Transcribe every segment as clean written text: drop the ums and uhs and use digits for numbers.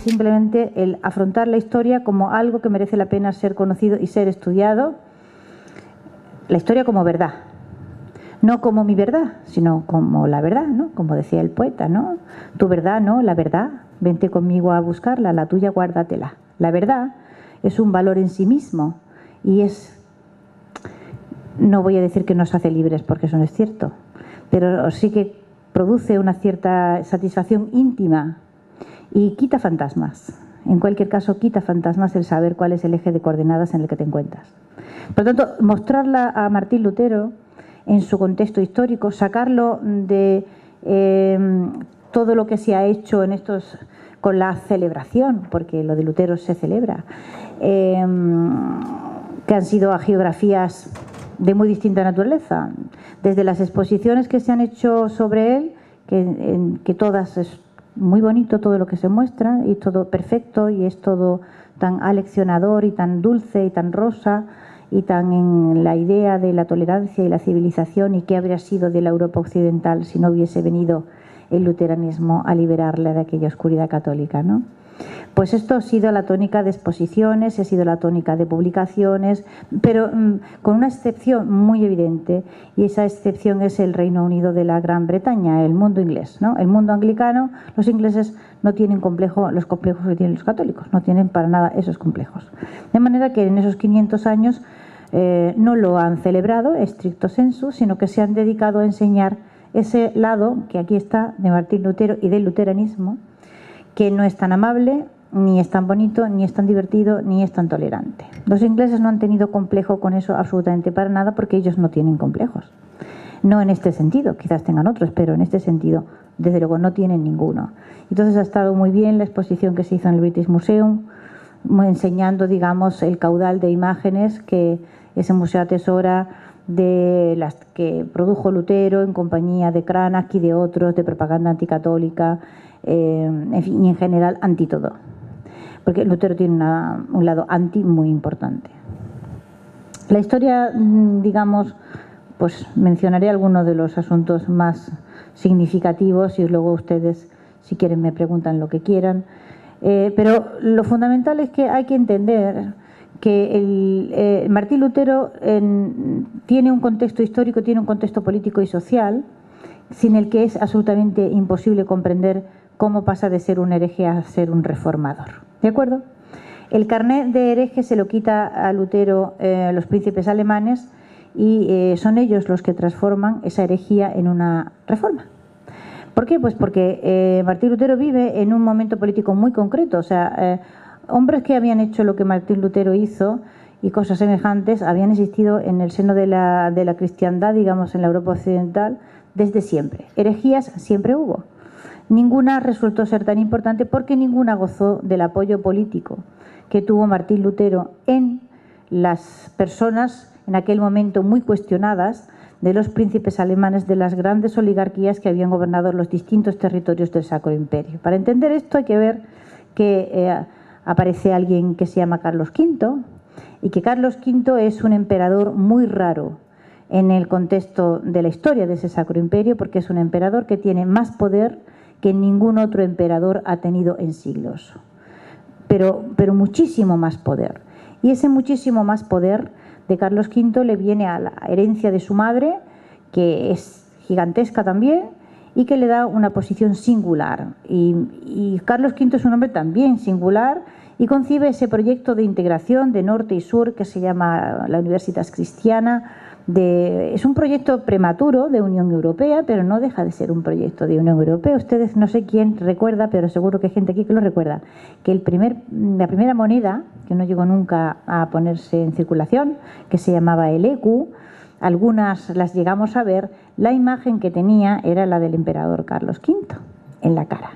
simplemente el afrontar la historia como algo que merece la pena ser conocido y ser estudiado. La historia como verdad, no como mi verdad, sino como la verdad, ¿no? Como decía el poeta, ¿no? Tu verdad, no, la verdad, vente conmigo a buscarla, la tuya guárdatela. La verdad es un valor en sí mismo y es, no voy a decir que nos hace libres porque eso no es cierto, pero sí que produce una cierta satisfacción íntima y quita fantasmas. En cualquier caso, quita fantasmas el saber cuál es el eje de coordenadas en el que te encuentras. Por lo tanto, mostrarla a Martín Lutero en su contexto histórico, sacarlo de todo lo que se ha hecho en estos con la celebración, porque lo de Lutero se celebra, que han sido hagiografías de muy distinta naturaleza, desde las exposiciones que se han hecho sobre él, que todas es muy bonito todo lo que se muestra y todo perfecto y es todo tan aleccionador y tan dulce y tan rosa y tan en la idea de la tolerancia y la civilización y qué habría sido de la Europa occidental si no hubiese venido el luteranismo a liberarla de aquella oscuridad católica, ¿no? Pues esto ha sido la tónica de exposiciones, ha sido la tónica de publicaciones, pero con una excepción muy evidente, y esa excepción es el Reino Unido de la Gran Bretaña, el mundo inglés, ¿no? El mundo anglicano, los ingleses no tienen los complejos que tienen los católicos, no tienen para nada esos complejos. De manera que en esos 500 años no lo han celebrado estricto sensu, sino que se han dedicado a enseñar ese lado que aquí está de Martín Lutero y del luteranismo, que no es tan amable, ni es tan bonito, ni es tan divertido, ni es tan tolerante. Los ingleses no han tenido complejo con eso absolutamente para nada porque ellos no tienen complejos. No en este sentido, quizás tengan otros, pero en este sentido, desde luego, no tienen ninguno. Entonces ha estado muy bien la exposición que se hizo en el British Museum, enseñando, digamos, el caudal de imágenes que ese museo atesora de las que produjo Lutero en compañía de Cranach y de otros, de propaganda anticatólica, en fin, y en general anti todo. Porque Lutero tiene un lado anti muy importante. La historia, digamos, pues mencionaré algunos de los asuntos más significativos y luego ustedes, si quieren, me preguntan lo que quieran. Pero lo fundamental es que hay que entender que Martín Lutero tiene un contexto histórico, tiene un contexto político y social, sin el que es absolutamente imposible comprender cómo pasa de ser un hereje a ser un reformador. ¿De acuerdo? El carnet de hereje se lo quita a Lutero los príncipes alemanes y son ellos los que transforman esa herejía en una reforma. ¿Por qué? Pues porque Martín Lutero vive en un momento político muy concreto. O sea, hombres que habían hecho lo que Martín Lutero hizo y cosas semejantes habían existido en el seno de la cristiandad, digamos, en la Europa occidental, desde siempre. Herejías siempre hubo. Ninguna resultó ser tan importante porque ninguna gozó del apoyo político que tuvo Martín Lutero en las personas en aquel momento muy cuestionadas de los príncipes alemanes, de las grandes oligarquías que habían gobernado los distintos territorios del Sacro Imperio. Para entender esto hay que ver que aparece alguien que se llama Carlos V y que Carlos V es un emperador muy raro en el contexto de la historia de ese Sacro Imperio, porque es un emperador que tiene más poder que ningún otro emperador ha tenido en siglos, pero muchísimo más poder. Y ese muchísimo más poder de Carlos V le viene a la herencia de su madre, que es gigantesca también, y que le da una posición singular. Y Carlos V es un hombre también singular y concibe ese proyecto de integración de norte y sur que se llama la Universitas Cristiana. Es un proyecto prematuro de Unión Europea, pero no deja de ser un proyecto de Unión Europea. Ustedes, no sé quién recuerda, pero seguro que hay gente aquí que lo recuerda, que la primera moneda, que no llegó nunca a ponerse en circulación, que se llamaba el ECU, algunas las llegamos a ver, la imagen que tenía era la del emperador Carlos V en la cara.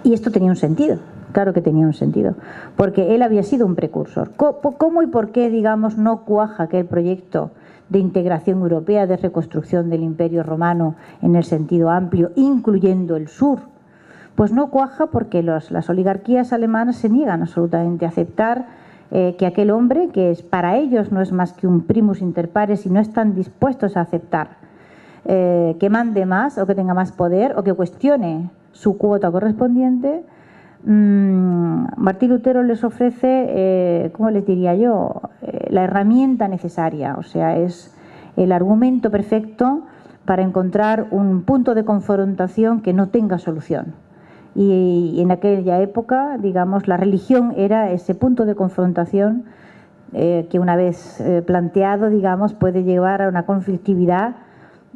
Y esto tenía un sentido. Claro que tenía un sentido, porque él había sido un precursor. ¿Cómo y por qué, digamos, no cuaja aquel proyecto de integración europea, de reconstrucción del Imperio Romano en el sentido amplio, incluyendo el sur? Pues no cuaja porque las oligarquías alemanas se niegan absolutamente a aceptar que aquel hombre, que para ellos no es más que un primus inter pares y no están dispuestos a aceptar que mande más o que tenga más poder o que cuestione su cuota correspondiente, Martín Lutero les ofrece, ¿cómo les diría yo?, la herramienta necesaria, o sea, es el argumento perfecto para encontrar un punto de confrontación que no tenga solución. Y en aquella época, digamos, la religión era ese punto de confrontación que una vez planteado, digamos, puede llevar a una conflictividad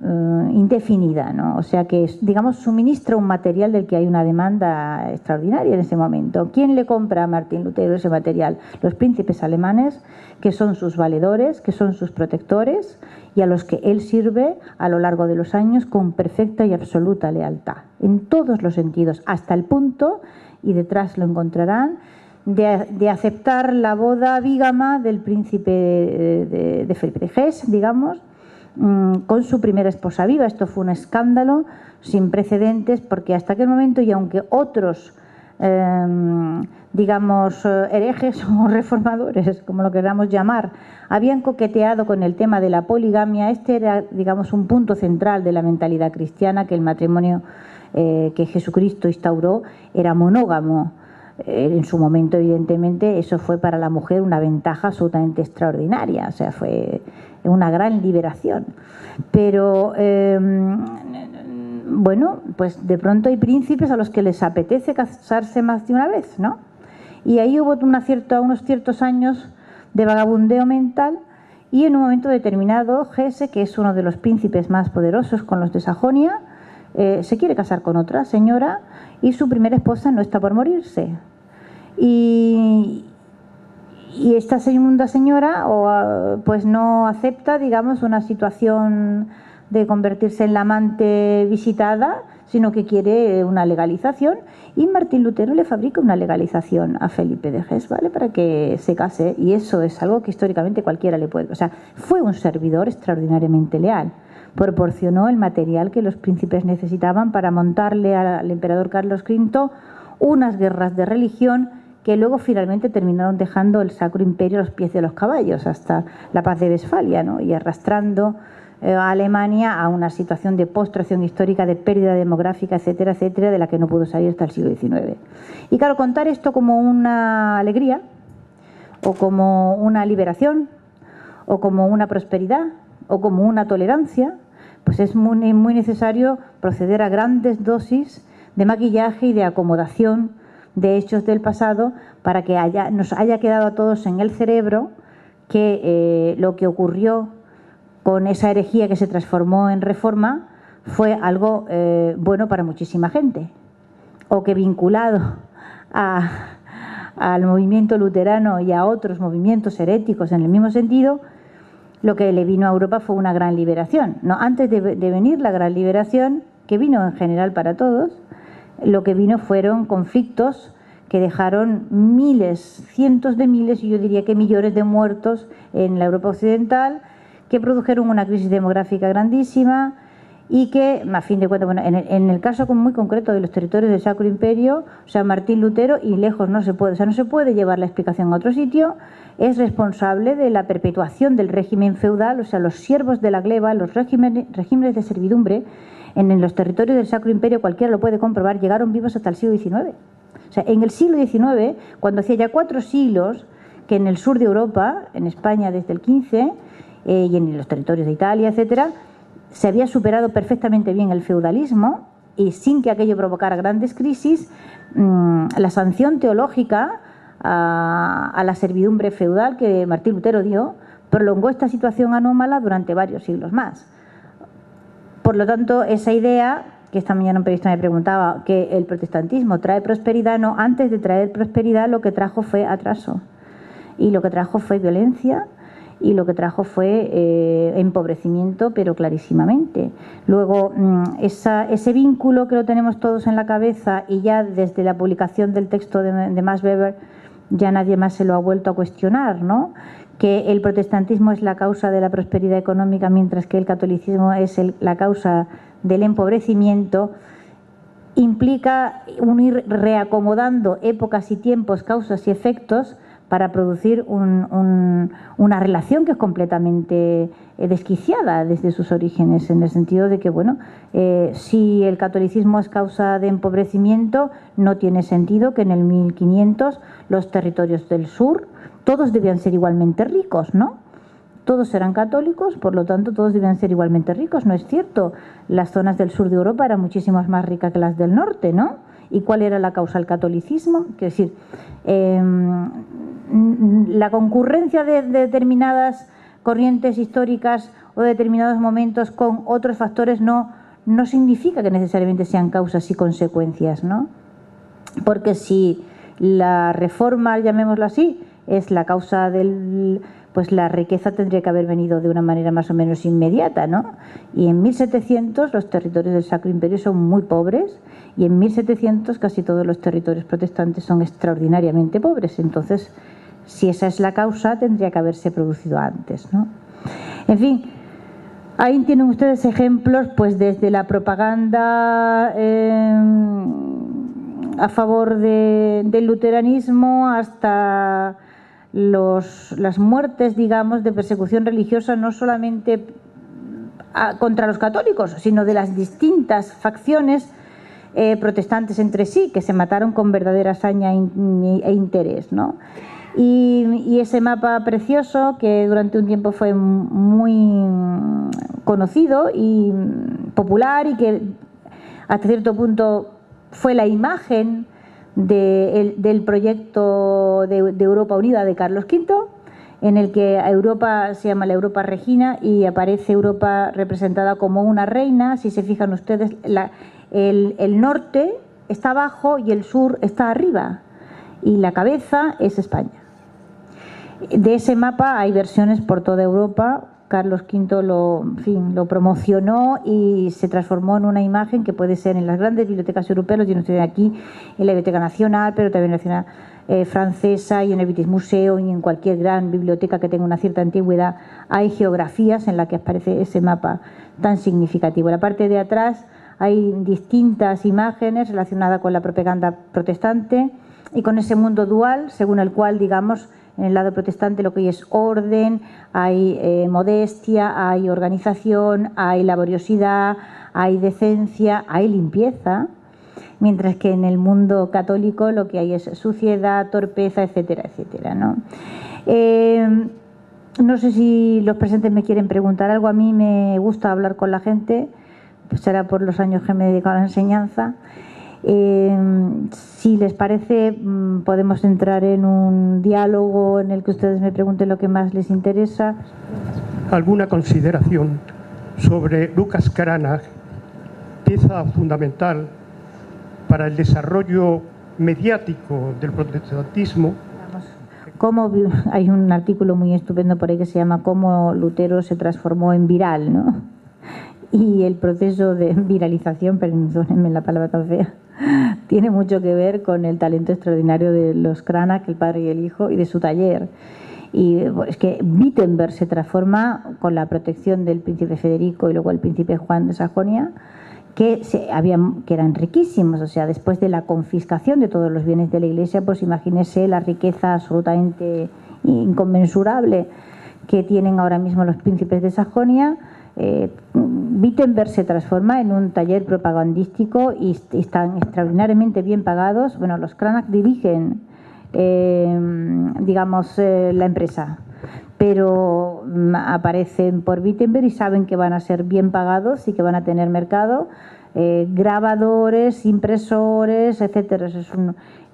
indefinida, ¿no? O sea que, digamos, suministra un material del que hay una demanda extraordinaria en ese momento. ¿Quién le compra a Martín Lutero ese material? Los príncipes alemanes, que son sus valedores, que son sus protectores y a los que él sirve a lo largo de los años con perfecta y absoluta lealtad, en todos los sentidos, hasta el punto, y detrás lo encontrarán, de aceptar la boda bígama del príncipe de Felipe de Hesse, digamos, con su primera esposa viva. Esto fue un escándalo sin precedentes, porque hasta aquel momento, y aunque otros digamos herejes o reformadores, como lo queramos llamar, habían coqueteado con el tema de la poligamia, este era, digamos, un punto central de la mentalidad cristiana, que el matrimonio que Jesucristo instauró era monógamo. En su momento, evidentemente, eso fue para la mujer una ventaja absolutamente extraordinaria, o sea, fue una gran liberación. Pero, bueno, pues de pronto hay príncipes a los que les apetece casarse más de una vez, ¿no? Y ahí hubo unos ciertos años de vagabundeo mental, y en un momento determinado, Hesse, que es uno de los príncipes más poderosos con los de Sajonia, se quiere casar con otra señora, y su primera esposa no está por morirse. Y esta segunda señora pues no acepta, digamos, una situación de convertirse en la amante visitada, sino que quiere una legalización, y Martín Lutero le fabrica una legalización a Felipe de Hesse, ¿vale?, para que se case, y eso es algo que históricamente cualquiera le puede... O sea, fue un servidor extraordinariamente leal. Proporcionó el material que los príncipes necesitaban para montarle al emperador Carlos V unas guerras de religión que luego finalmente terminaron dejando el Sacro Imperio a los pies de los caballos hasta la paz de Westfalia, ¿no?, y arrastrando a Alemania a una situación de postración histórica, de pérdida demográfica, etcétera, etcétera, de la que no pudo salir hasta el siglo XIX. Y claro, contar esto como una alegría, o como una liberación, o como una prosperidad, o como una tolerancia, pues es muy necesario proceder a grandes dosis de maquillaje y de acomodación de hechos del pasado, para que nos haya quedado a todos en el cerebro que lo que ocurrió con esa herejía que se transformó en reforma fue algo bueno para muchísima gente, o que vinculado al movimiento luterano y a otros movimientos heréticos en el mismo sentido, lo que le vino a Europa fue una gran liberación. No, antes de venir la gran liberación, que vino en general para todos, lo que vino fueron conflictos que dejaron miles, cientos de miles, y yo diría que millones de muertos en la Europa occidental, que produjeron una crisis demográfica grandísima, y que, a fin de cuentas, bueno, en el caso muy concreto de los territorios del Sacro Imperio, o sea, Martín Lutero, y lejos no se puede, o sea, no se puede llevar la explicación a otro sitio, es responsable de la perpetuación del régimen feudal, o sea, los siervos de la gleba, los regímenes de servidumbre, en los territorios del Sacro Imperio, cualquiera lo puede comprobar, llegaron vivos hasta el siglo XIX. O sea, en el siglo XIX, cuando hacía ya 4 siglos que en el sur de Europa, en España desde el XV, y en los territorios de Italia, etcétera, se había superado perfectamente bien el feudalismo, y sin que aquello provocara grandes crisis, la sanción teológica a la servidumbre feudal que Martín Lutero dio prolongó esta situación anómala durante varios siglos más. Por lo tanto, esa idea, que esta mañana un periodista me preguntaba, que el protestantismo trae prosperidad, no, antes de traer prosperidad lo que trajo fue atraso, y lo que trajo fue violencia, y lo que trajo fue empobrecimiento, pero clarísimamente. Luego, ese vínculo que lo tenemos todos en la cabeza, y ya desde la publicación del texto de Max Weber ya nadie más se lo ha vuelto a cuestionar, ¿no?, que el protestantismo es la causa de la prosperidad económica, mientras que el catolicismo es la causa del empobrecimiento, implica un ir reacomodando épocas y tiempos, causas y efectos, para producir una relación que es completamente desquiciada desde sus orígenes, en el sentido de que, bueno, si el catolicismo es causa de empobrecimiento, no tiene sentido que en el 1500 los territorios del sur todos debían ser igualmente ricos, ¿no? Todos eran católicos, por lo tanto todos debían ser igualmente ricos. No es cierto, las zonas del sur de Europa eran muchísimo más ricas que las del norte, ¿no? ¿Y cuál era la causa? El catolicismo. Quiero decir, la concurrencia de determinadas corrientes históricas o de determinados momentos con otros factores no significa que necesariamente sean causas y consecuencias, ¿no? Porque si la reforma, llamémoslo así, es la causa del... pues la riqueza tendría que haber venido de una manera más o menos inmediata, ¿no? Y en 1700 los territorios del Sacro Imperio son muy pobres y en 1700 casi todos los territorios protestantes son extraordinariamente pobres. Entonces, si esa es la causa, tendría que haberse producido antes, ¿no? En fin, ahí tienen ustedes ejemplos, pues desde la propaganda a favor del luteranismo hasta las muertes, digamos, de persecución religiosa, no solamente contra los católicos, sino de las distintas facciones protestantes entre sí, que se mataron con verdadera hazaña e interés, ¿no? Y ese mapa precioso, que durante un tiempo fue muy conocido y popular, y que hasta cierto punto fue la imagen del proyecto de Europa Unida de Carlos V, en el que Europa se llama la Europa Regina y aparece Europa representada como una reina. Si se fijan ustedes, el norte está abajo y el sur está arriba, y la cabeza es España. De ese mapa hay versiones por toda Europa. Carlos V lo promocionó y se transformó en una imagen que puede ser en las grandes bibliotecas europeas, lo tiene usted aquí, en la Biblioteca Nacional, pero también en la Nacional Francesa y en el British Museum, y en cualquier gran biblioteca que tenga una cierta antigüedad hay geografías en las que aparece ese mapa tan significativo. En la parte de atrás hay distintas imágenes relacionadas con la propaganda protestante y con ese mundo dual, según el cual, digamos, en el lado protestante lo que hay es orden, hay modestia, hay organización, hay laboriosidad, hay decencia, hay limpieza, mientras que en el mundo católico lo que hay es suciedad, torpeza, etcétera, etcétera, ¿no? No sé si los presentes me quieren preguntar algo. A mí me gusta hablar con la gente, pues será por los años que me he dedicado a la enseñanza. Si les parece, podemos entrar en un diálogo en el que ustedes me pregunten lo que más les interesa. ¿Alguna consideración sobre Lucas Cranach, pieza fundamental para el desarrollo mediático del protestantismo? Hay un artículo muy estupendo por ahí que se llama "Cómo Lutero se transformó en viral", ¿no? Y el proceso de viralización, perdónenme la palabra tan fea, tiene mucho que ver con el talento extraordinario de los Cranach, el padre y el hijo, y de su taller. Y es que Wittenberg se transforma con la protección del príncipe Federico y luego el príncipe Juan de Sajonia, que eran riquísimos. O sea, después de la confiscación de todos los bienes de la Iglesia, pues imagínese la riqueza absolutamente inconmensurable que tienen ahora mismo los príncipes de Sajonia. Wittenberg se transforma en un taller propagandístico y están extraordinariamente bien pagados. Bueno, los Cranach dirigen, digamos, la empresa, pero aparecen por Wittenberg y saben que van a ser bien pagados y que van a tener mercado, grabadores, impresores, etcétera.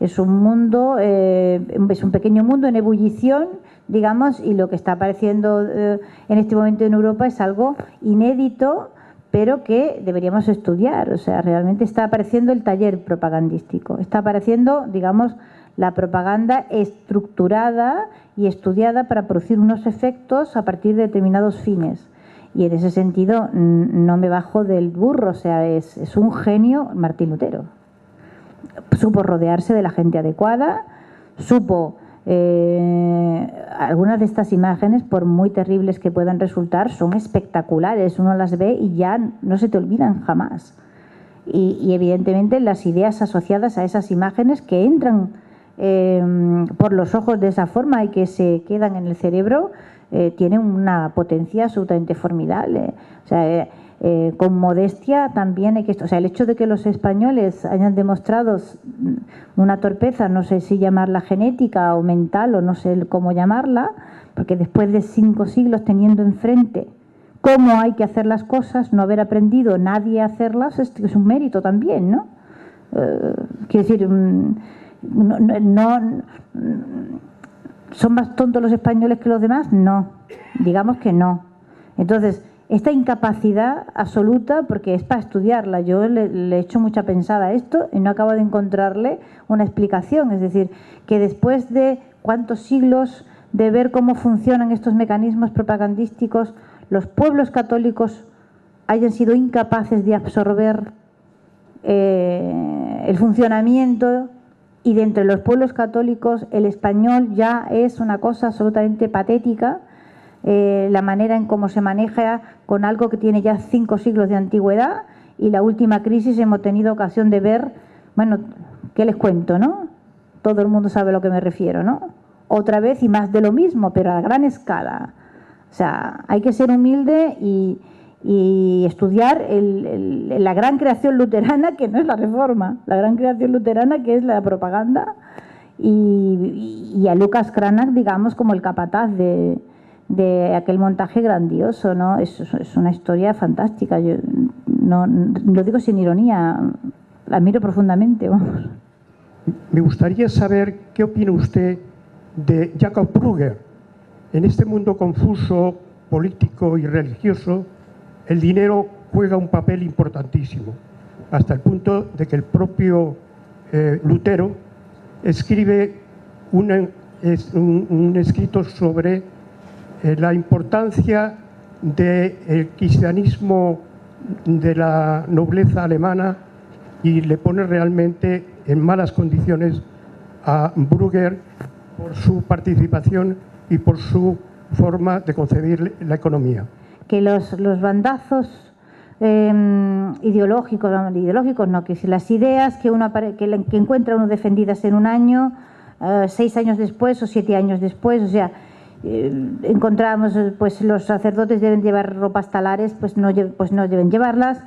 Es un mundo, es un pequeño mundo en ebullición, digamos, y lo que está apareciendo en este momento en Europa es algo inédito, pero que deberíamos estudiar. O sea, realmente está apareciendo el taller propagandístico, está apareciendo, digamos, la propaganda estructurada y estudiada para producir unos efectos a partir de determinados fines. Y en ese sentido no me bajo del burro. O sea, es un genio Martín Lutero. Supo rodearse de la gente adecuada, supo... algunas de estas imágenes, por muy terribles que puedan resultar, son espectaculares. Uno las ve y ya no se te olvidan jamás. Y evidentemente las ideas asociadas a esas imágenes que entran por los ojos de esa forma y que se quedan en el cerebro, tienen una potencia absolutamente formidable. O sea, con modestia también hay que... O sea, el hecho de que los españoles hayan demostrado una torpeza, no sé si llamarla genética o mental o no sé cómo llamarla, porque después de 5 siglos teniendo enfrente cómo hay que hacer las cosas, no haber aprendido nadie a hacerlas, es un mérito también, ¿no? Quiero decir, ¿son más tontos los españoles que los demás? No, digamos que no. Entonces, esta incapacidad absoluta, porque es para estudiarla, yo le he hecho mucha pensada a esto y no acabo de encontrarle una explicación. Es decir, que después de cuántos siglos de ver cómo funcionan estos mecanismos propagandísticos, los pueblos católicos hayan sido incapaces de absorber el funcionamiento, y de entre los pueblos católicos el español ya es una cosa absolutamente patética. La manera en cómo se maneja con algo que tiene ya 5 siglos de antigüedad, y la última crisis hemos tenido ocasión de ver, bueno, ¿qué les cuento, no? Todo el mundo sabe a lo que me refiero, ¿no? Otra vez y más de lo mismo, pero a gran escala. O sea, hay que ser humilde y estudiar la gran creación luterana, que no es la Reforma, la gran creación luterana, que es la propaganda, y a Lucas Cranach, digamos, como el capataz de aquel montaje grandioso, ¿no? Es una historia fantástica. Yo no lo digo sin ironía, la admiro profundamente, vamos. Me gustaría saber qué opina usted de Jacob Brugger. En este mundo confuso, político y religioso, el dinero juega un papel importantísimo, hasta el punto de que el propio Lutero escribe un escrito sobre la importancia del cristianismo de la nobleza alemana, y le pone realmente en malas condiciones a Brugger por su participación y por su forma de concebir la economía. Que los bandazos ideológicos no, que si las ideas que encuentra uno defendidas en un año, 6 años después o 7 años después, o sea, encontramos, pues los sacerdotes deben llevar ropas talares, pues no deben llevarlas,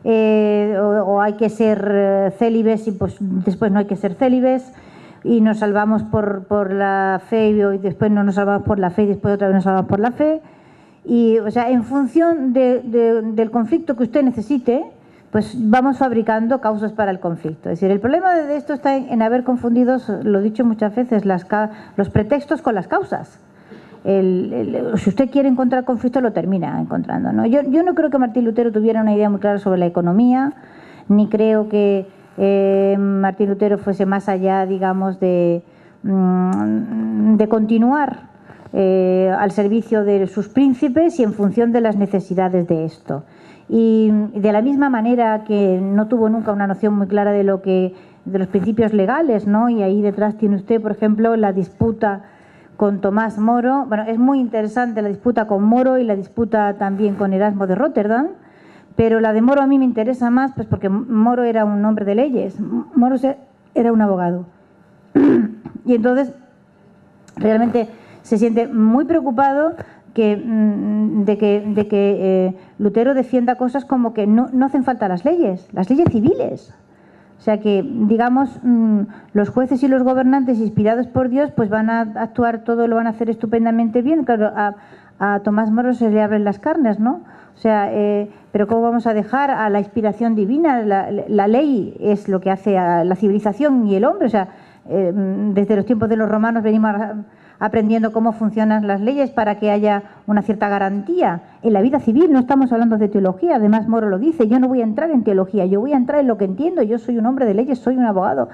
o hay que ser célibes y pues después no hay que ser célibes, y nos salvamos por la fe y después no nos salvamos por la fe y después otra vez nos salvamos por la fe. Y, o sea, en función del conflicto que usted necesite, pues vamos fabricando causas para el conflicto. Es decir, el problema de esto está en haber confundido, lo he dicho muchas veces, los pretextos con las causas. Si usted quiere encontrar conflicto, lo termina encontrando, ¿no? Yo no creo que Martín Lutero tuviera una idea muy clara sobre la economía, ni creo que Martín Lutero fuese más allá, digamos, de continuar al servicio de sus príncipes y en función de las necesidades de esto. Y de la misma manera que no tuvo nunca una noción muy clara de los principios legales, ¿no? Y ahí detrás tiene usted, por ejemplo, la disputa con Tomás Moro. Bueno, es muy interesante la disputa con Moro y la disputa también con Erasmo de Rotterdam, pero la de Moro a mí me interesa más, pues porque Moro era un hombre de leyes, Moro era un abogado. Y entonces realmente se siente muy preocupado de que Lutero defienda cosas como que no hacen falta las leyes civiles. O sea que, digamos, los jueces y los gobernantes inspirados por Dios pues van a actuar todo, lo van a hacer estupendamente bien. Claro, a Tomás Moro se le abren las carnes, ¿no? O sea, pero ¿cómo vamos a dejar a la inspiración divina? La ley es lo que hace a la civilización y el hombre. O sea, desde los tiempos de los romanos venimos aprendiendo cómo funcionan las leyes para que haya una cierta garantía. En la vida civil no estamos hablando de teología, además Moro lo dice, yo no voy a entrar en teología, yo voy a entrar en lo que entiendo, yo soy un hombre de leyes, soy un abogado.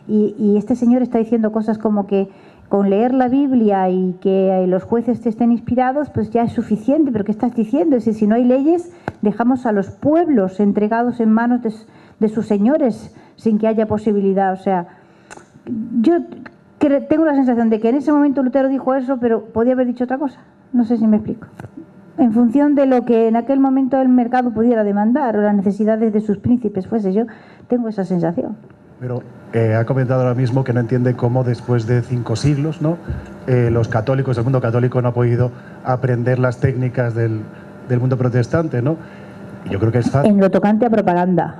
Y este señor está diciendo cosas como que con leer la Biblia y que los jueces te estén inspirados, pues ya es suficiente. ¿Pero qué estás diciendo? Es decir, si no hay leyes, dejamos a los pueblos entregados en manos de sus señores sin que haya posibilidad. O sea, yo tengo la sensación de que en ese momento Lutero dijo eso, pero podía haber dicho otra cosa. No sé si me explico. En función de lo que en aquel momento el mercado pudiera demandar o las necesidades de sus príncipes fuese. Yo tengo esa sensación. Pero ha comentado ahora mismo que no entiende cómo después de 5 siglos, ¿no? Los católicos, el mundo católico no ha podido aprender las técnicas del mundo protestante, ¿no? Y yo creo que es fácil. En lo tocante a propaganda.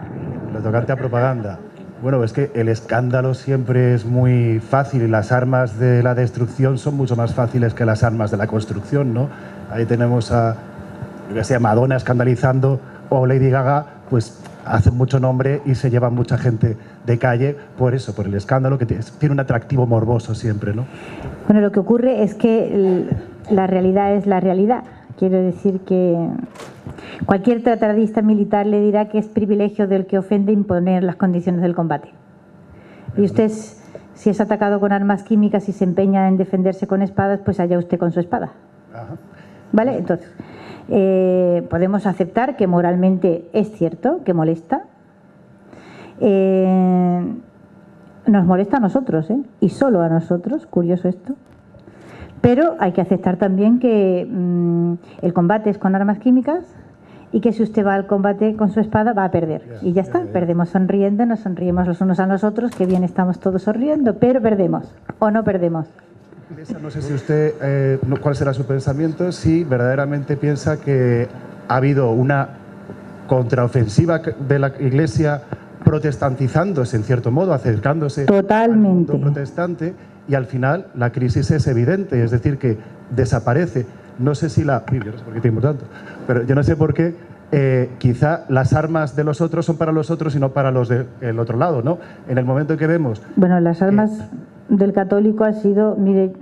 En lo tocante a propaganda. Bueno, es que el escándalo siempre es muy fácil y las armas de la destrucción son mucho más fáciles que las armas de la construcción, ¿no? Ahí tenemos a, yo qué sé, Madonna escandalizando, o Lady Gaga, pues hacen mucho nombre y se llevan mucha gente de calle por eso, por el escándalo, que tiene un atractivo morboso siempre, ¿no? Bueno, lo que ocurre es que la realidad es la realidad. Quiero decir que cualquier tratadista militar le dirá que es privilegio del que ofende imponer las condiciones del combate. Y usted, si es atacado con armas químicas y se empeña en defenderse con espadas, pues allá usted con su espada. ¿Vale? Entonces, podemos aceptar que moralmente es cierto, que molesta. Nos molesta a nosotros, y solo a nosotros, curioso esto. Pero hay que aceptar también que el combate es con armas químicas y que si usted va al combate con su espada va a perder. Y ya está, perdemos sonriendo, nos sonriemos los unos a los otros, que bien estamos todos sonriendo, pero perdemos o no perdemos. No sé si usted, cuál será su pensamiento, si verdaderamente piensa que ha habido una contraofensiva de la Iglesia protestantizándose, en cierto modo, acercándose al mundo protestante, y al final la crisis es evidente, es decir, que desaparece. No sé si yo no sé por qué te tanto, pero yo no sé por qué quizá las armas de los otros son para los otros y no para los del otro lado, ¿no? En el momento en que vemos... Bueno, las armas del católico ha sido, mire,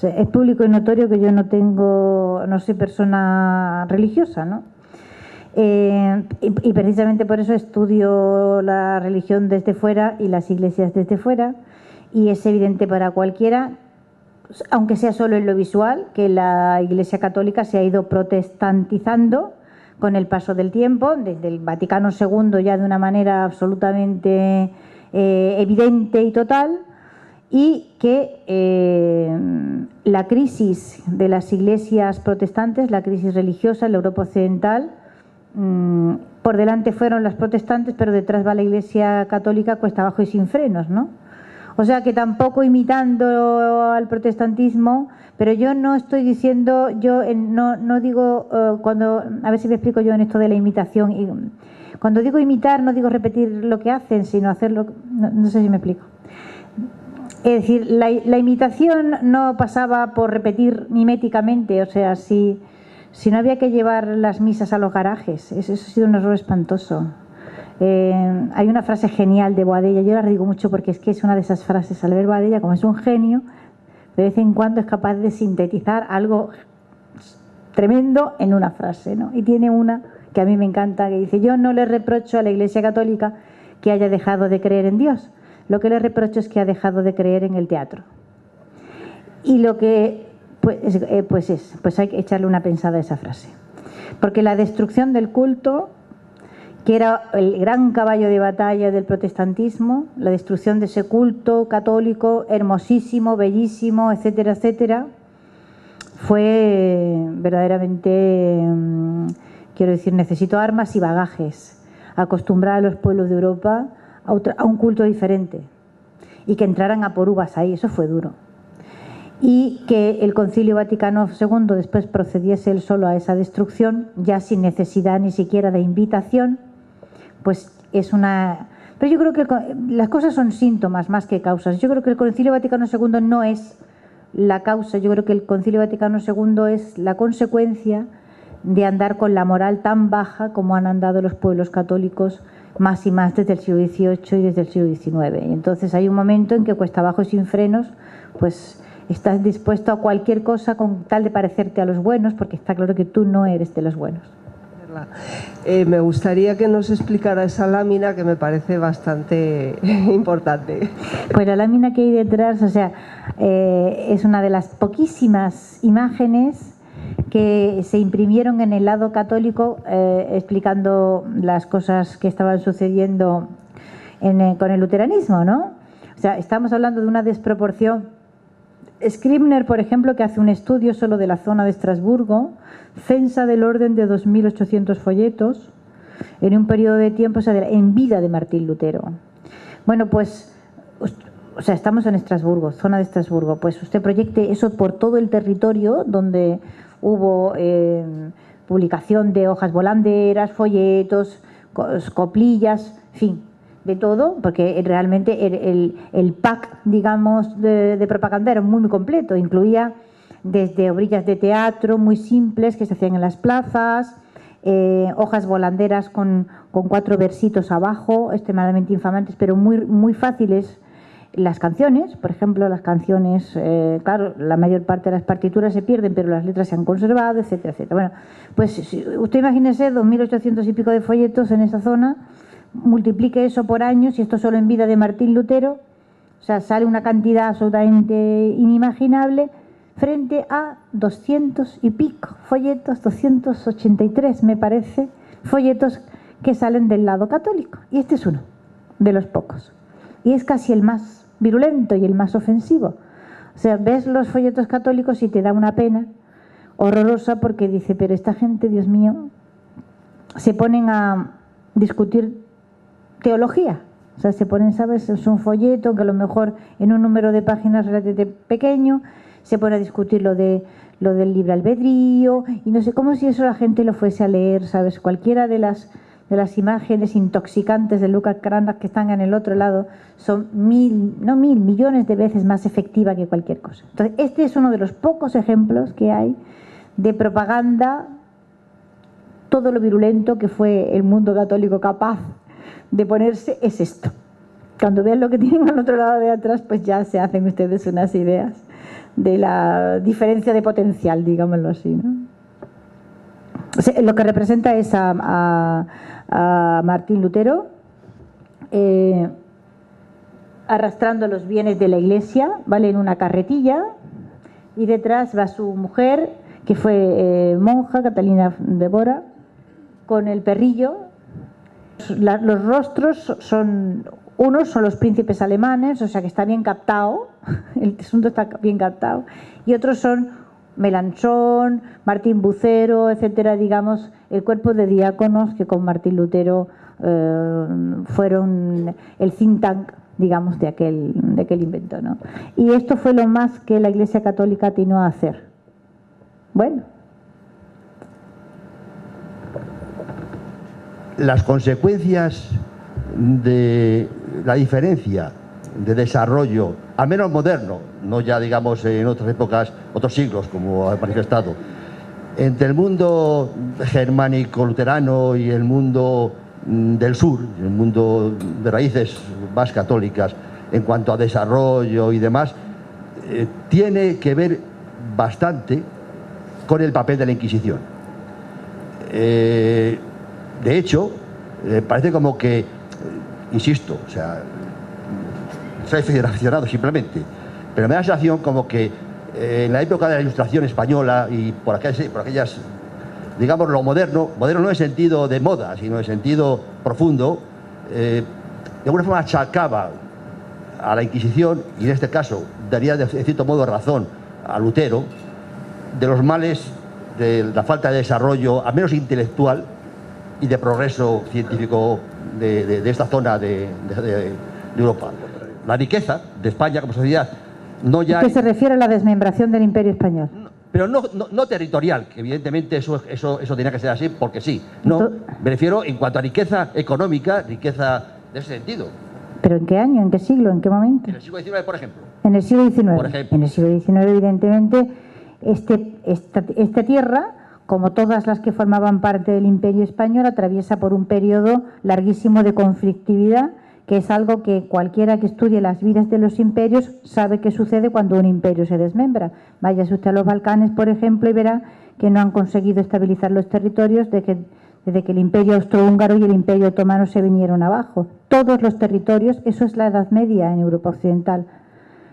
es público y notorio que yo no soy persona religiosa, ¿no? Y precisamente por eso estudio la religión desde fuera y las iglesias desde fuera, y es evidente para cualquiera, aunque sea solo en lo visual, que la Iglesia Católica se ha ido protestantizando con el paso del tiempo, desde el Vaticano II ya de una manera absolutamente evidente y total, y que la crisis de las iglesias protestantes, la crisis religiosa en la Europa occidental, por delante fueron las protestantes, pero detrás va la Iglesia Católica cuesta abajo y sin frenos, ¿no? O sea que tampoco imitando al protestantismo, pero yo no estoy diciendo, no digo, a ver si me explico yo en esto de la imitación. Y cuando digo imitar, no digo repetir lo que hacen, sino hacerlo, no sé si me explico. Es decir, la imitación no pasaba por repetir miméticamente, o sea, si no había que llevar las misas a los garajes, eso ha sido un error espantoso. Hay una frase genial de Boadella, yo la digo mucho porque es que es una de esas frases. Albert Boadella, como es un genio, de vez en cuando es capaz de sintetizar algo tremendo en una frase, ¿no? Y tiene una que a mí me encanta, que dice: yo no le reprocho a la Iglesia Católica que haya dejado de creer en Dios, lo que le reprocho es que ha dejado de creer en el teatro. Y lo que pues hay que echarle una pensada a esa frase, porque la destrucción del culto, que era el gran caballo de batalla del protestantismo, la destrucción de ese culto católico hermosísimo, bellísimo, etcétera, etcétera, fue verdaderamente, quiero decir, necesitó armas y bagajes, acostumbrar a los pueblos de Europa a un culto diferente, y que entraran a por uvas ahí, eso fue duro. Y que el Concilio Vaticano II después procediese él solo a esa destrucción, ya sin necesidad ni siquiera de invitación, pues es una... Pero yo creo que las cosas son síntomas más que causas. Yo creo que el Concilio Vaticano II no es la causa, yo creo que el Concilio Vaticano II es la consecuencia de andar con la moral tan baja como han andado los pueblos católicos más y más desde el siglo XVIII y desde el siglo XIX. Y entonces hay un momento en que cuesta abajo y sin frenos, pues estás dispuesto a cualquier cosa con tal de parecerte a los buenos, porque está claro que tú no eres de los buenos. Me gustaría que nos explicara esa lámina, que me parece bastante importante. Pues la lámina que hay detrás, o sea, es una de las poquísimas imágenes que se imprimieron en el lado católico explicando las cosas que estaban sucediendo con el luteranismo, ¿no? O sea, estamos hablando de una desproporción. Scribner, por ejemplo, que hace un estudio solo de la zona de Estrasburgo, censa del orden de 2.800 folletos en un periodo de tiempo, o sea, en vida de Martín Lutero. Bueno, pues, o sea, estamos en Estrasburgo, zona de Estrasburgo. Pues usted proyecte eso por todo el territorio donde hubo publicación de hojas volanderas, folletos, coplillas, en fin, de todo, porque realmente el pack, digamos, de propaganda era muy completo. Incluía desde obrillas de teatro muy simples que se hacían en las plazas, hojas volanderas con 4 versitos abajo, extremadamente infamantes, pero muy fáciles. Las canciones, por ejemplo, las canciones, claro, la mayor parte de las partituras se pierden, pero las letras se han conservado, etcétera, etcétera. Bueno, pues usted imagínese 2.800 y pico de folletos en esa zona, multiplique eso por años, y esto solo en vida de Martín Lutero, o sea, sale una cantidad absolutamente inimaginable frente a 200 y pico folletos, 283 me parece, folletos que salen del lado católico. Y este es uno de los pocos. Y es casi el más virulento y el más ofensivo. O sea, ves los folletos católicos y te da una pena horrorosa, porque dice, pero esta gente, Dios mío, se ponen a discutir teología. O sea, se ponen, ¿sabes? Es un folleto que a lo mejor en un número de páginas relativamente pequeño se pone a discutir lo del libre albedrío y no sé, como si eso la gente lo fuese a leer, ¿sabes? Cualquiera de las imágenes intoxicantes de Lucas Cranach que están en el otro lado son millones de veces más efectiva que cualquier cosa. Entonces, este es uno de los pocos ejemplos que hay de propaganda, todo lo virulento que fue el mundo católico capaz de ponerse es esto. Cuando vean lo que tienen al otro lado de atrás, pues ya se hacen ustedes unas ideas de la diferencia de potencial, digámoslo así, ¿no? O sea, lo que representa es a Martín Lutero arrastrando los bienes de la Iglesia, ¿vale?, en una carretilla, y detrás va su mujer, que fue monja, Catalina de Bora, con el perrillo. Los rostros son los príncipes alemanes, o sea que está bien captado, el asunto está bien captado, y otros son Melanchón, Martín Bucero, etcétera, digamos, el cuerpo de diáconos que con Martín Lutero fueron el think tank, digamos, de aquel invento, ¿no? Y esto fue lo más que la Iglesia Católica atinó a hacer. Bueno. Las consecuencias de la diferencia de desarrollo, al menos moderno, no ya digamos en otras épocas, otros siglos, como ha manifestado, entre el mundo germánico luterano y el mundo del sur, el mundo de raíces más católicas, en cuanto a desarrollo y demás, tiene que ver bastante con el papel de la Inquisición. De hecho, parece como que, insisto, o sea, soy aficionado simplemente, pero me da la sensación como que en la época de la Ilustración española y por aquellas, digamos, lo moderno no en el sentido de moda, sino en el sentido profundo, de alguna forma achacaba a la Inquisición, y en este caso daría de cierto modo razón a Lutero, de los males de la falta de desarrollo, al menos intelectual, y de progreso científico de esta zona de Europa. La riqueza de España como sociedad no ya... ¿Qué se refiere a la desmembración del Imperio Español? Pero no territorial, que evidentemente eso tenía que ser así porque sí. No, me refiero en cuanto a riqueza económica, riqueza de ese sentido. ¿Pero en qué año, en qué siglo, en qué momento? En el siglo XIX, por ejemplo. En el siglo XIX. Por ejemplo. En el siglo XIX, evidentemente, esta tierra, como todas las que formaban parte del Imperio Español, atraviesa por un periodo larguísimo de conflictividad, que es algo que cualquiera que estudie las vidas de los imperios sabe que sucede cuando un imperio se desmembra. Váyase usted a los Balcanes, por ejemplo, y verá que no han conseguido estabilizar los territorios desde que el Imperio Austrohúngaro y el Imperio Otomano se vinieron abajo. Todos los territorios, eso es la Edad Media en Europa Occidental.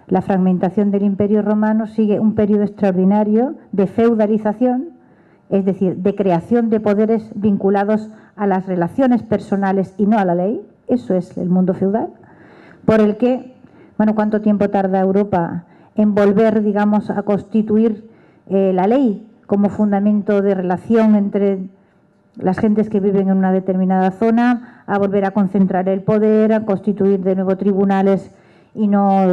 La fragmentación del Imperio Romano sigue un periodo extraordinario de feudalización, es decir, de creación de poderes vinculados a las relaciones personales y no a la ley. Eso es el mundo feudal, por el que, bueno, ¿cuánto tiempo tarda Europa en volver, digamos, a constituir la ley como fundamento de relación entre las gentes que viven en una determinada zona a volver a concentrar el poder, a constituir de nuevo tribunales y no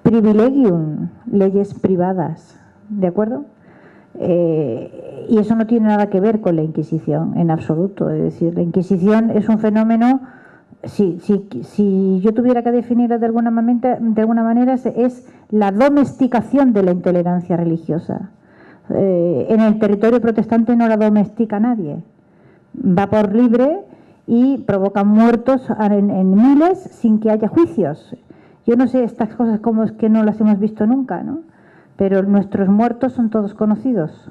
privilegium, leyes privadas, ¿de acuerdo? Y eso no tiene nada que ver con la Inquisición en absoluto. Es decir, la Inquisición es un fenómeno, si yo tuviera que definirlo de alguna manera, es la domesticación de la intolerancia religiosa. En el territorio protestante no la domestica nadie, va por libre y provoca muertos en miles sin que haya juicios. Yo no sé estas cosas cómo es que no las hemos visto nunca, ¿no? Pero nuestros muertos son todos conocidos,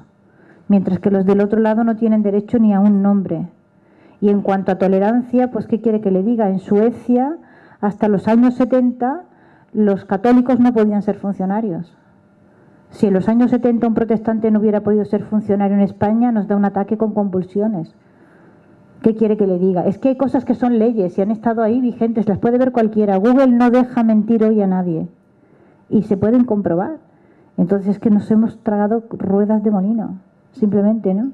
mientras que los del otro lado no tienen derecho ni a un nombre. Y en cuanto a tolerancia, pues ¿qué quiere que le diga? En Suecia, hasta los años 70, los católicos no podían ser funcionarios. Si en los años 70 un protestante no hubiera podido ser funcionario en España, nos da un ataque con convulsiones. ¿Qué quiere que le diga? Es que hay cosas que son leyes y han estado ahí vigentes, las puede ver cualquiera. Google no deja mentir hoy a nadie y se pueden comprobar. Entonces es que nos hemos tragado ruedas de molino, simplemente, ¿no?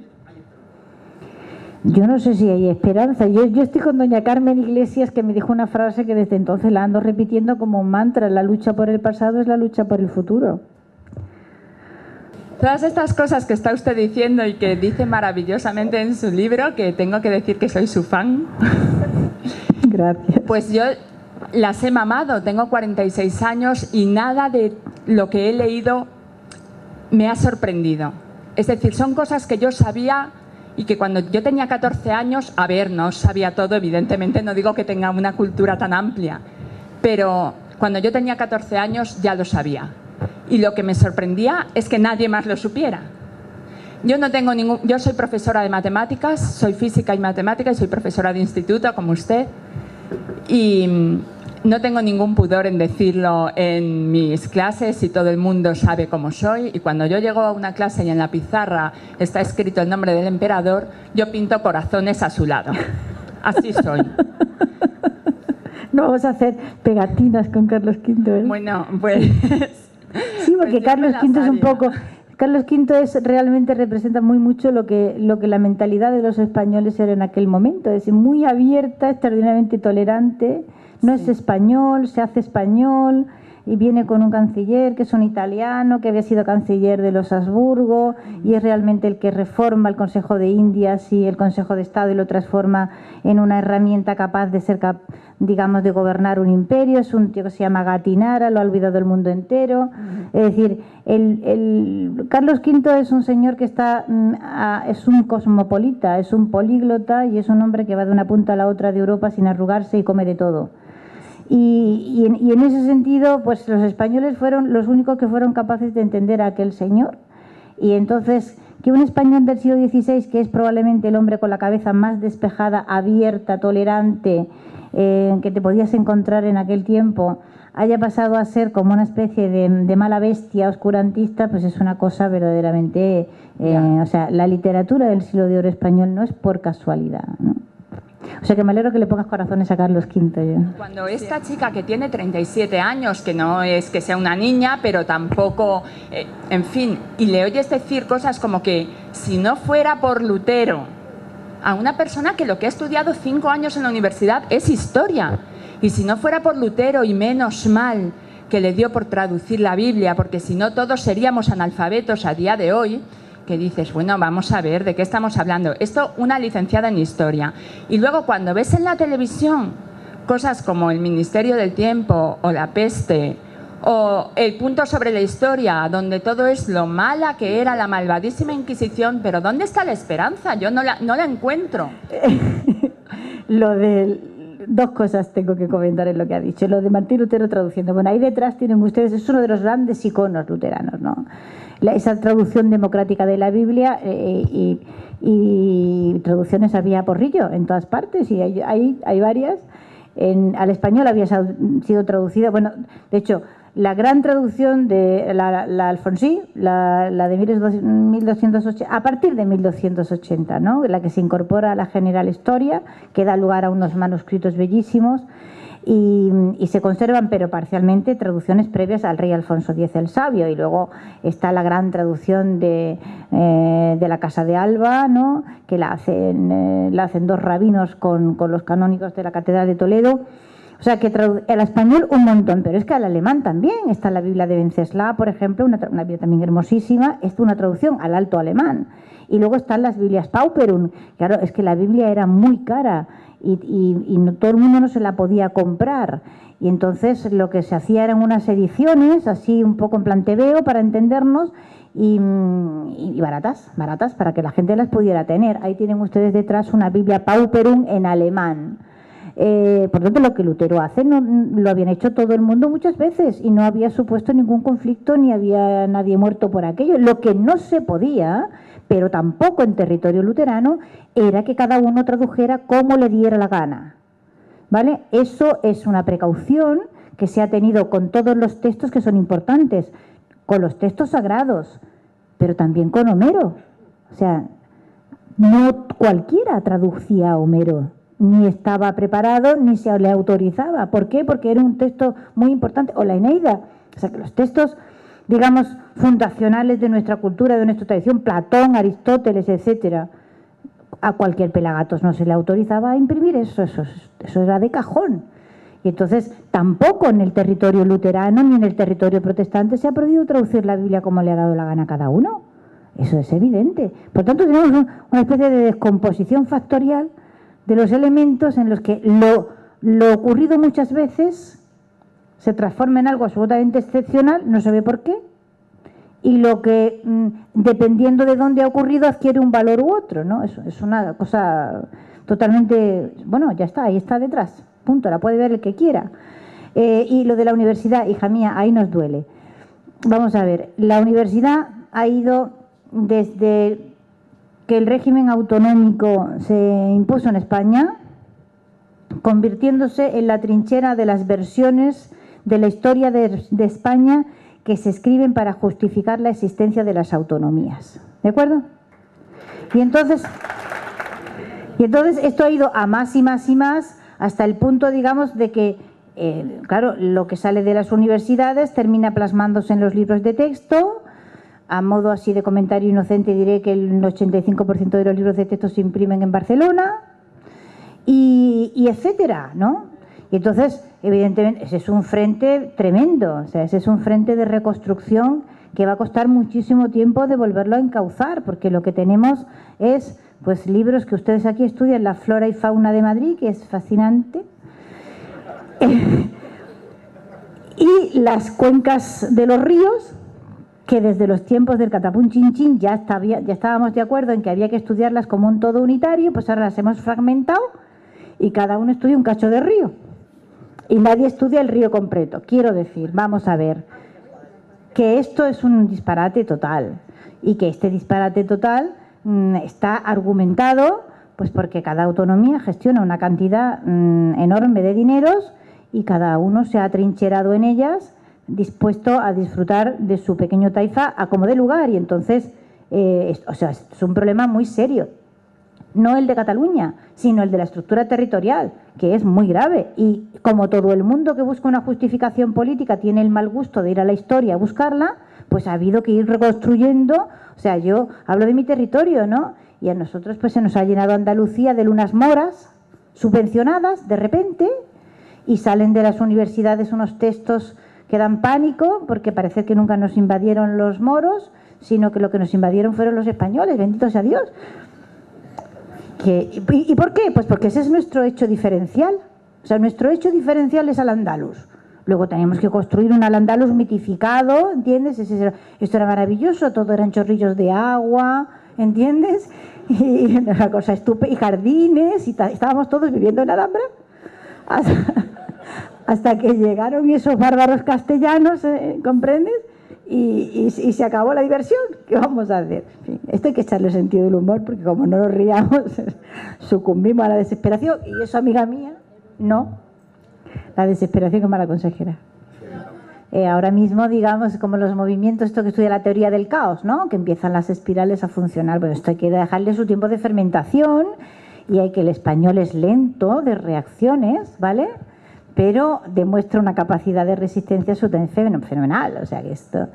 Yo no sé si hay esperanza. Yo estoy con doña Carmen Iglesias, que me dijo una frase que desde entonces la ando repitiendo como un mantra: la lucha por el pasado es la lucha por el futuro. Todas estas cosas que está usted diciendo y que dice maravillosamente en su libro, que tengo que decir que soy su fan. Gracias. Pues yo las he mamado, tengo 46 años y nada de lo que he leído me ha sorprendido. Es decir, son cosas que yo sabía y que cuando yo tenía 14 años, a ver, no sabía todo, evidentemente, no digo que tenga una cultura tan amplia, pero cuando yo tenía 14 años ya lo sabía. Y lo que me sorprendía es que nadie más lo supiera. Yo soy profesora de matemáticas, soy física y matemática y soy profesora de instituto, como usted, y no tengo ningún pudor en decirlo en mis clases y todo el mundo sabe cómo soy. Y cuando yo llego a una clase y en la pizarra está escrito el nombre del emperador, yo pinto corazones a su lado. Así soy. No vamos a hacer pegatinas con Carlos V, ¿eh? Bueno, pues... Sí, porque pues Carlos V es un poco... Carlos V realmente representa muy mucho lo que la mentalidad de los españoles era en aquel momento. Es decir, muy abierta, extraordinariamente tolerante. No es español, se hace español y viene con un canciller que es un italiano, que había sido canciller de los Habsburgo y es realmente el que reforma el Consejo de Indias y el Consejo de Estado y lo transforma en una herramienta capaz de ser, digamos, de gobernar un imperio. Es un tío que se llama Gatinara, lo ha olvidado el mundo entero. Es decir, Carlos V es un señor que es un cosmopolita, es un políglota y es un hombre que va de una punta a la otra de Europa sin arrugarse y come de todo. Y en ese sentido, pues los españoles fueron los únicos que fueron capaces de entender a aquel señor. Y entonces, que un español del siglo XVI, que es probablemente el hombre con la cabeza más despejada, abierta, tolerante, que te podías encontrar en aquel tiempo, haya pasado a ser como una especie de mala bestia oscurantista, pues es una cosa verdaderamente... o sea, la literatura del siglo de oro español no es por casualidad, ¿no? O sea que me alegro que le pongas corazones a Carlos V. Yo. Cuando esta chica que tiene 37 años, que no es que sea una niña, pero tampoco, en fin, y le oyes decir cosas como que si no fuera por Lutero, a una persona que lo que ha estudiado 5 años en la universidad es historia, y si no fuera por Lutero, y menos mal que le dio por traducir la Biblia, porque si no todos seríamos analfabetos a día de hoy, que dices, bueno, vamos a ver, ¿de qué estamos hablando? Esto, una licenciada en Historia. Y luego cuando ves en la televisión cosas como el Ministerio del Tiempo o La Peste o El Punto sobre la Historia, donde todo es lo mala que era la malvadísima Inquisición, pero ¿dónde está la esperanza? Yo no la encuentro. Dos cosas tengo que comentar en lo que ha dicho. Lo de Martín Lutero traduciendo. Bueno, ahí detrás tienen ustedes, es uno de los grandes iconos luteranos, ¿no? Esa traducción democrática de la Biblia y traducciones había porrillo en todas partes y hay varias. Al español había sido traducida, bueno, de hecho, la gran traducción de la Alfonsí, la de 1280, a partir de 1280, ¿no? La que se incorpora a la General Historia, que da lugar a unos manuscritos bellísimos. y se conservan, pero parcialmente, traducciones previas al rey Alfonso X el Sabio, y luego está la gran traducción de la Casa de Alba, ¿no?, que la hacen dos rabinos con los canónigos de la Catedral de Toledo. O sea, que al español un montón, pero es que al alemán también. Está la Biblia de Wenceslao, por ejemplo, una Biblia también hermosísima, es una traducción al alto alemán. Y luego están las Biblias Pauperum. Claro, es que la Biblia era muy cara y no, todo el mundo no se la podía comprar. Y entonces lo que se hacía eran unas ediciones, así un poco en plan tebeo, para entendernos, y baratas, para que la gente las pudiera tener. Ahí tienen ustedes detrás una Biblia Pauperum en alemán. Por tanto, lo que Lutero hace lo habían hecho todo el mundo muchas veces y no había supuesto ningún conflicto ni había nadie muerto por aquello. Lo que no se podía, pero tampoco en territorio luterano, era que cada uno tradujera como le diera la gana, ¿vale? Eso es una precaución que se ha tenido con todos los textos que son importantes, con los textos sagrados, pero también con Homero. O sea, no cualquiera traducía a Homero, ni estaba preparado, ni se le autorizaba. ¿Por qué? Porque era un texto muy importante. O la Eneida. O sea, que los textos, digamos, fundacionales de nuestra cultura, de nuestra tradición, Platón, Aristóteles, etcétera, a cualquier pelagatos no se le autorizaba a imprimir eso era de cajón. Y entonces, tampoco en el territorio luterano ni en el territorio protestante se ha podido traducir la Biblia como le ha dado la gana a cada uno. Eso es evidente. Por tanto, tenemos una especie de descomposición factorial de los elementos en los que lo ocurrido muchas veces se transforma en algo absolutamente excepcional, no se ve por qué, y lo que, dependiendo de dónde ha ocurrido, adquiere un valor u otro, ¿no? Eso es una cosa totalmente... Bueno, ya está, ahí está detrás, punto, la puede ver el que quiera. Y lo de la universidad, hija mía, ahí nos duele. Vamos a ver, la universidad ha ido desde que el régimen autonómico se impuso en España, convirtiéndose en la trinchera de las versiones de la historia de España que se escriben para justificar la existencia de las autonomías. ¿De acuerdo? Y entonces esto ha ido a más y más y más, hasta el punto, digamos, de que, claro, lo que sale de las universidades termina plasmándose en los libros de texto. A modo así de comentario inocente diré que el 85% de los libros de texto se imprimen en Barcelona y etcétera, ¿no? Y entonces, evidentemente, ese es un frente tremendo, o sea, ese es un frente de reconstrucción que va a costar muchísimo tiempo de volverlo a encauzar, porque lo que tenemos es, pues, libros que ustedes aquí estudian, la flora y fauna de Madrid, que es fascinante, y las cuencas de los ríos, que desde los tiempos del catapún chin chin ya estábamos de acuerdo en que había que estudiarlas como un todo unitario, pues ahora las hemos fragmentado y cada uno estudia un cacho de río y nadie estudia el río completo. Quiero decir, vamos a ver, que esto es un disparate total y que este disparate total está argumentado pues porque cada autonomía gestiona una cantidad enorme de dineros y cada uno se ha atrincherado en ellas, dispuesto a disfrutar de su pequeño taifa a como dé lugar, y entonces o sea, es un problema muy serio, no el de Cataluña, sino el de la estructura territorial, que es muy grave, y como todo el mundo que busca una justificación política tiene el mal gusto de ir a la historia a buscarla, pues ha habido que ir reconstruyendo. O sea, yo hablo de mi territorio, ¿no? Y a nosotros pues se nos ha llenado Andalucía de lunas moras subvencionadas de repente, y salen de las universidades unos textos que dan pánico, porque parece que nunca nos invadieron los moros, sino que lo que nos invadieron fueron los españoles, bendito sea Dios. ¿Y por qué? Pues porque ese es nuestro hecho diferencial. O sea, nuestro hecho diferencial es al andaluz. Luego tenemos que construir un al-andalus mitificado, ¿entiendes? Esto era maravilloso, todo eran chorrillos de agua, ¿entiendes? Y una cosa estúpida, y jardines, y estábamos todos viviendo en Alhambra. Hasta que llegaron esos bárbaros castellanos, ¿comprendes? Y se acabó la diversión. ¿Qué vamos a hacer? En fin, esto hay que echarle sentido del humor, porque como no nos riamos, sucumbimos a la desesperación. Y eso, amiga mía, no. La desesperación es mala consejera. Ahora mismo, digamos, como los movimientos, esto que estudia la teoría del caos, ¿no? Que empiezan las espirales a funcionar. Bueno, esto hay que dejarle su tiempo de fermentación, y hay que el español es lento de reacciones, ¿vale? pero demuestra una capacidad de resistencia absolutamente fenomenal. O sea que esto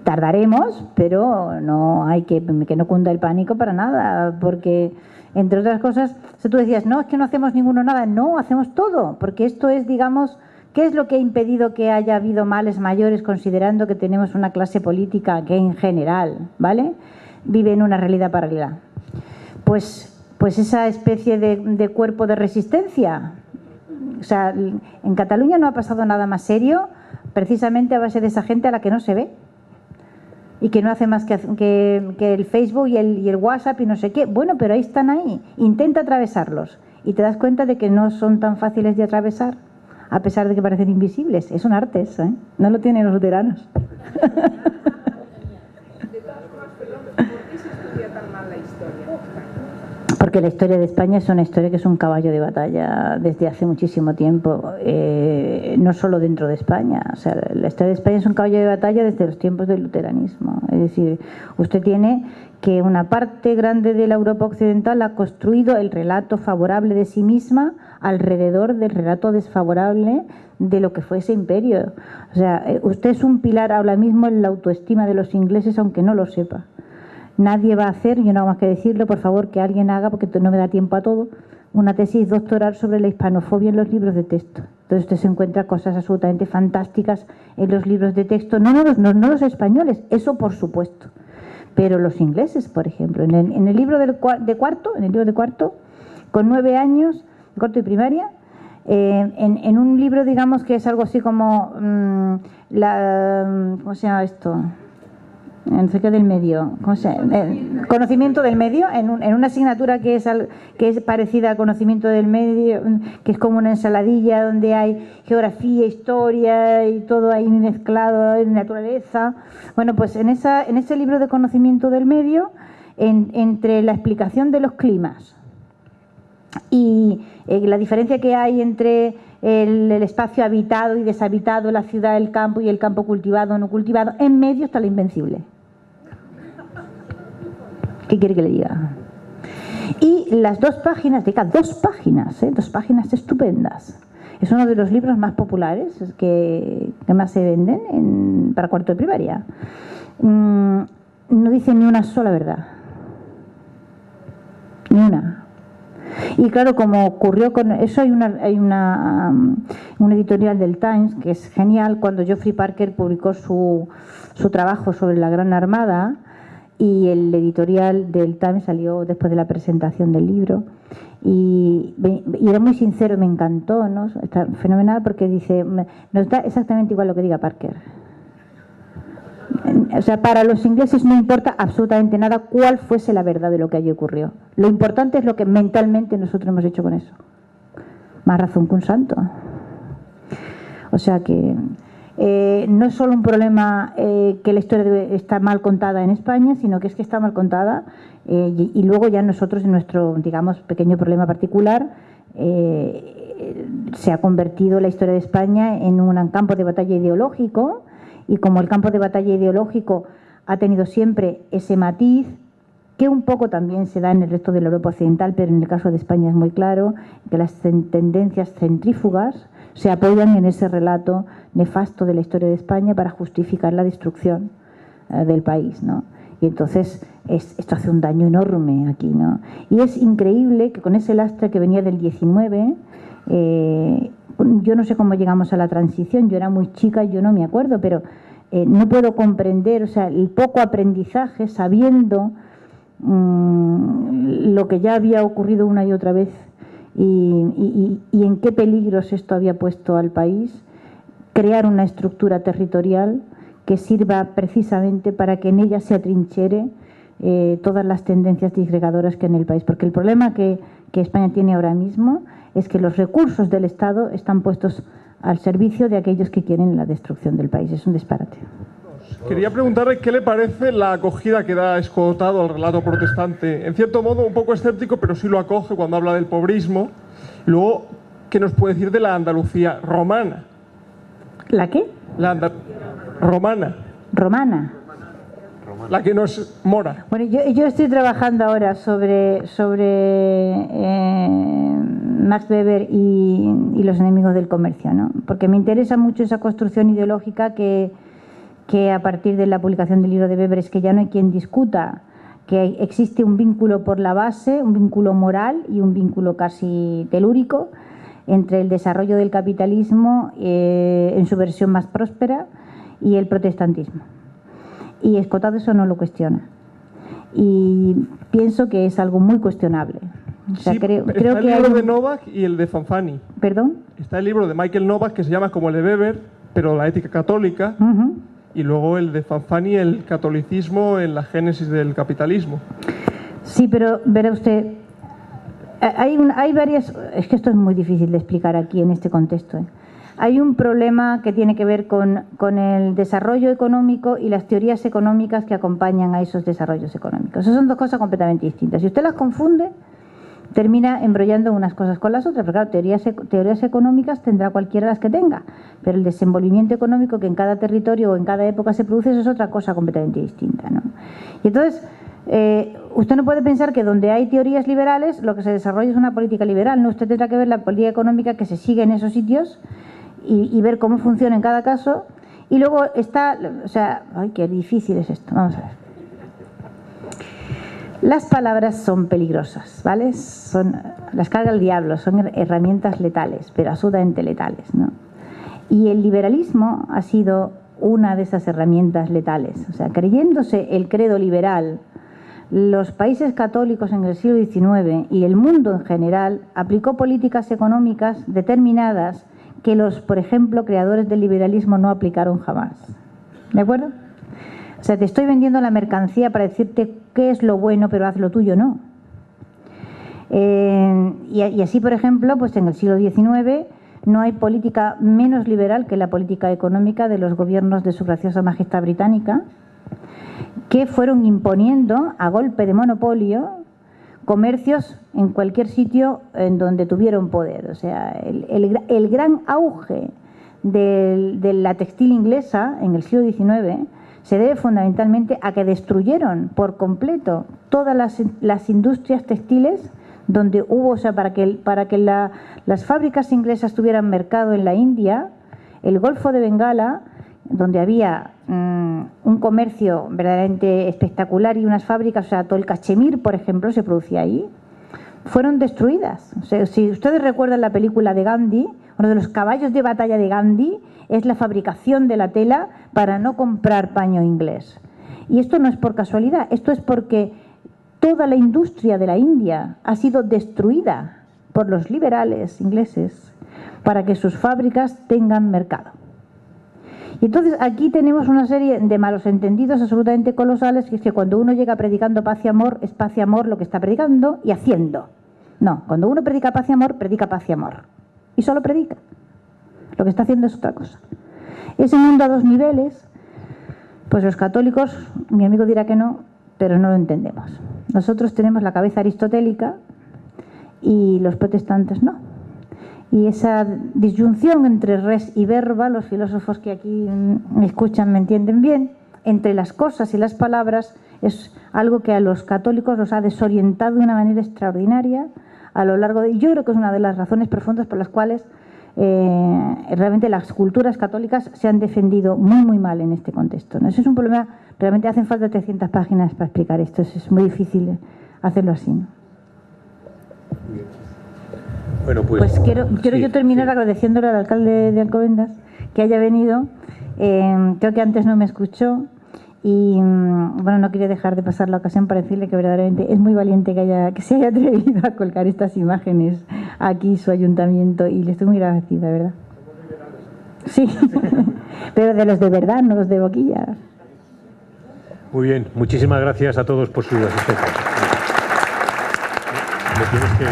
tardaremos, pero no hay que no cunda el pánico para nada, porque entre otras cosas, si tú decías, no, es que no hacemos ninguno nada, no, hacemos todo, porque esto es, digamos, ¿qué es lo que ha impedido que haya habido males mayores, considerando que tenemos una clase política que en general, ¿vale?, vive en una realidad paralela? Pues esa especie de cuerpo de resistencia. O sea, en Cataluña no ha pasado nada más serio, precisamente a base de esa gente a la que no se ve y que no hace más que el Facebook y el WhatsApp y no sé qué. Bueno, pero ahí están ahí. Intenta atravesarlos y te das cuenta de que no son tan fáciles de atravesar, a pesar de que parecen invisibles. Es un arte eso, ¿eh? No lo tienen los luteranos. Porque la historia de España es una historia que es un caballo de batalla desde hace muchísimo tiempo, no solo dentro de España. O sea, la historia de España es un caballo de batalla desde los tiempos del luteranismo. Es decir, usted tiene que una parte grande de la Europa occidental ha construido el relato favorable de sí misma alrededor del relato desfavorable de lo que fue ese imperio. O sea, usted es un pilar ahora mismo en la autoestima de los ingleses, aunque no lo sepa. Nadie va a hacer, yo no hago más que decirlo, por favor, que alguien haga, porque no me da tiempo a todo, una tesis doctoral sobre la hispanofobia en los libros de texto. Entonces usted se encuentra cosas absolutamente fantásticas en los libros de texto, no los españoles, eso por supuesto, pero los ingleses, por ejemplo, en el libro de cuarto, con 9 años, cuarto y primaria, en un libro, digamos, que es algo así como ¿cómo se llama esto? No sé qué del medio, conocimiento del medio, en una asignatura que es parecida al conocimiento del medio, que es como una ensaladilla donde hay geografía, historia y todo ahí mezclado en naturaleza. Bueno, pues en ese libro de conocimiento del medio, entre la explicación de los climas y la diferencia que hay entre el espacio habitado y deshabitado, la ciudad, el campo y el campo cultivado o no cultivado, en medio está lo invencible. ¿Qué quiere que le diga? Y las 2 páginas, dos páginas estupendas. Es uno de los libros más populares que más se venden para cuarto de primaria. No dice ni una sola verdad. Ni una. Y claro, como ocurrió con eso, hay un editorial del Times que es genial. Cuando Geoffrey Parker publicó su trabajo sobre la Gran Armada, y el editorial del Times salió después de la presentación del libro, y era muy sincero, me encantó, ¿no? Está fenomenal, porque dice, nos da exactamente igual lo que diga Parker. O sea, para los ingleses no importa absolutamente nada cuál fuese la verdad de lo que allí ocurrió. Lo importante es lo que mentalmente nosotros hemos hecho con eso. Más razón que un santo. O sea que no es solo un problema que la historia está mal contada en España, sino que es que está mal contada y luego ya nosotros, en nuestro, digamos, pequeño problema particular, se ha convertido la historia de España en un campo de batalla ideológico, y como el campo de batalla ideológico ha tenido siempre ese matiz, que un poco también se da en el resto de la Europa occidental, pero en el caso de España es muy claro, que las tendencias centrífugas se apoyan en ese relato nefasto de la historia de España para justificar la destrucción del país, ¿no? Y entonces esto hace un daño enorme aquí, ¿no? Y es increíble que con ese lastre que venía del 19, yo no sé cómo llegamos a la transición, yo era muy chica, yo no me acuerdo, pero no puedo comprender, o sea, el poco aprendizaje sabiendo lo que ya había ocurrido una y otra vez y en qué peligros esto había puesto al país, crear una estructura territorial que sirva precisamente para que en ella se atrinchere todas las tendencias disgregadoras que hay en el país. Porque el problema que España tiene ahora mismo es que los recursos del Estado están puestos al servicio de aquellos que quieren la destrucción del país. Es un disparate. Quería preguntarle qué le parece la acogida que da Escotado al relato protestante. En cierto modo, un poco escéptico, pero sí lo acoge cuando habla del pobrismo. Luego, ¿qué nos puede decir de la Andalucía romana? ¿La qué? Romana. Romana. La que no es mora. Bueno, yo estoy trabajando ahora sobre Max Weber y los enemigos del comercio, ¿no? Porque me interesa mucho esa construcción ideológica que a partir de la publicación del libro de Weber es que ya no hay quien discuta que existe un vínculo por la base, un vínculo moral y un vínculo casi telúrico entre el desarrollo del capitalismo en su versión más próspera y el protestantismo. Y Escotado eso no lo cuestiona. Y pienso que es algo muy cuestionable. O sea, sí, creo está que el libro de Novak y el de Fanfani. ¿Perdón? Está el libro de Michael Novak que se llama como el de Weber, pero la ética católica. Y luego el de Fanfani, el catolicismo en la génesis del capitalismo. Sí, pero verá usted, hay varias... Es que esto es muy difícil de explicar aquí en este contexto. Hay un problema que tiene que ver con el desarrollo económico y las teorías económicas que acompañan a esos desarrollos económicos. Esas son dos cosas completamente distintas. Si usted las confunde, termina embrollando unas cosas con las otras. Pero claro, teorías económicas tendrá cualquiera las que tenga, pero el desenvolvimiento económico que en cada territorio o en cada época se produce, eso es otra cosa completamente distinta, ¿no? Y entonces, usted no puede pensar que donde hay teorías liberales, lo que se desarrolla es una política liberal, ¿no? Usted tendrá que ver la política económica que se sigue en esos sitios y ver cómo funciona en cada caso. Y luego está, o sea, ay, qué difícil es esto, vamos a ver. Las palabras son peligrosas, ¿vale? Las carga el diablo, son herramientas letales, pero absolutamente letales, ¿no? Y el liberalismo ha sido una de esas herramientas letales. O sea, creyéndose el credo liberal, los países católicos en el siglo XIX y el mundo en general aplicó políticas económicas determinadas que los, por ejemplo, creadores del liberalismo no aplicaron jamás. ¿De acuerdo? O sea, te estoy vendiendo la mercancía para decirte qué es lo bueno, pero haz lo tuyo, no. Y así, por ejemplo, pues en el siglo XIX no hay política menos liberal que la política económica de los gobiernos de su graciosa majestad británica, que fueron imponiendo a golpe de monopolio comercios en cualquier sitio en donde tuvieron poder. O sea, el gran auge de la textil inglesa en el siglo XIX se debe fundamentalmente a que destruyeron por completo todas las industrias textiles donde hubo, o sea, para que las fábricas inglesas tuvieran mercado en la India, el Golfo de Bengala, donde había un comercio verdaderamente espectacular y unas fábricas, o sea, todo el cachemir, por ejemplo, se producía ahí, fueron destruidas. O sea, si ustedes recuerdan la película de Gandhi, uno de los caballos de batalla de Gandhi es la fabricación de la tela para no comprar paño inglés. Y esto no es por casualidad, esto es porque toda la industria de la India ha sido destruida por los liberales ingleses para que sus fábricas tengan mercado. Y entonces aquí tenemos una serie de malos entendidos absolutamente colosales, que es que cuando uno llega predicando paz y amor, es paz y amor lo que está predicando y haciendo. No, cuando uno predica paz y amor, predica paz y amor. Y solo predica. Lo que está haciendo es otra cosa. Ese mundo a dos niveles, pues los católicos, mi amigo dirá que no, pero no lo entendemos. Nosotros tenemos la cabeza aristotélica y los protestantes no. Y esa disyunción entre res y verba, los filósofos que aquí me escuchan me entienden bien, entre las cosas y las palabras, es algo que a los católicos los ha desorientado de una manera extraordinaria a lo largo de... Yo creo que es una de las razones profundas por las cuales realmente las culturas católicas se han defendido muy, muy mal en este contexto, ¿no? Eso es un problema, realmente hacen falta 300 páginas para explicar esto, es muy difícil hacerlo así, ¿no? Bueno, pues quiero yo terminar agradeciéndole al alcalde de Alcobendas que haya venido. Creo que antes no me escuchó y bueno, no quería dejar de pasar la ocasión para decirle que verdaderamente es muy valiente que se haya atrevido a colgar estas imágenes aquí, su ayuntamiento, y le estoy muy agradecida, ¿verdad? Sí, pero de los de verdad, no los de boquilla. Muy bien, muchísimas gracias a todos por su asistencia. Me tienes que...